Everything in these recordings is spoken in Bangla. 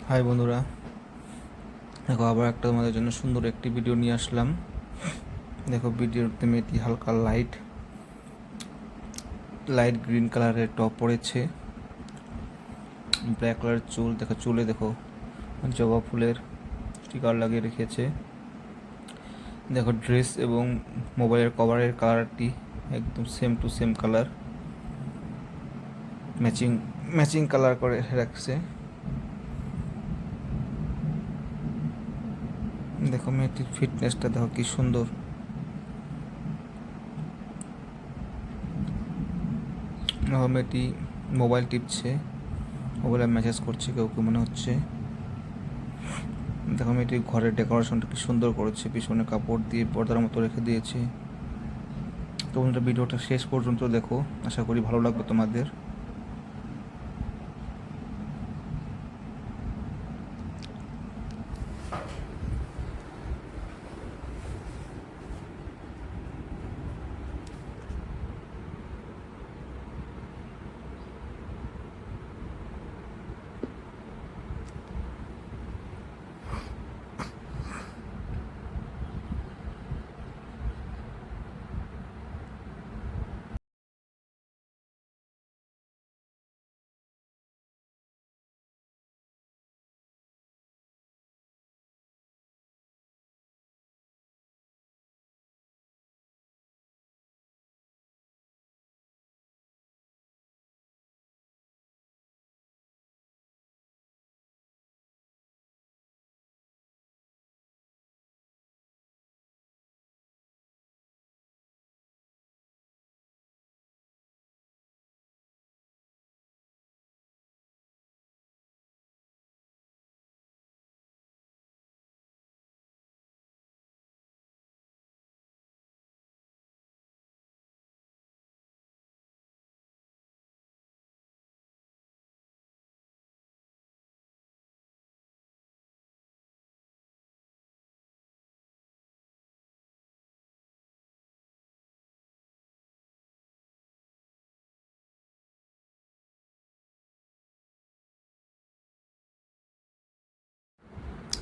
হাই বন্ধুরা, দেখো আবার একটা তোমাদের জন্য সুন্দর একটি ভিডিও নিয়ে আসলাম। দেখো ভিডিওতে মেয়েটি হালকা লাইট গ্রিন কালারের টপ পরেছে, ব্ল্যাক কালারের চুল। দেখো চুলে দেখো জবা ফুলের স্টিকার লাগিয়ে রেখেছে। দেখো ড্রেস এবং মোবাইলের কভারের কালারটি একদম same to same colour, matching matching colour করে রাখছে। দেখো মেয়েটির ফিটনেসটা দেখো কি সুন্দর। মেয়েটি মোবাইল টিপছে, মোবাইলে মেসেজ করছে কেউকে মনে হচ্ছে। দেখো মেয়েটি ঘরের ডেকোরেশনটা কি সুন্দর করেছে, পিছনে কাপড় দিয়ে পর্দার মতো রেখে দিয়েছে। তোমরা ভিডিওটা শেষ পর্যন্ত দেখো, আশা করি ভালো লাগবে তোমাদের।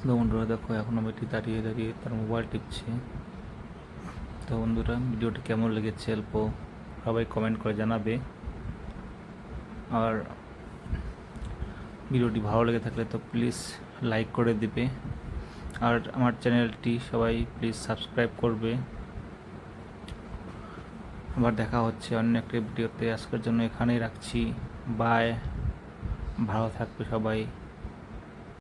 তো বন্ধুরা দেখো এখনও মেয়েটি দাঁড়িয়ে দাঁড়িয়ে তার মোবাইল টিপছে। তো বন্ধুরা ভিডিওটি কেমন লেগেছে অল্প সবাই কমেন্ট করে জানাবে। আর ভিডিওটি ভালো লেগে থাকলে তো প্লিজ লাইক করে দিবে, আর আমার চ্যানেলটি সবাই প্লিজ সাবস্ক্রাইব করবে। আবার দেখা হচ্ছে অন্য একটা ভিডিওতে। আজকের জন্য এখানেই রাখছি। বাই, ভালো থাকবে সবাই।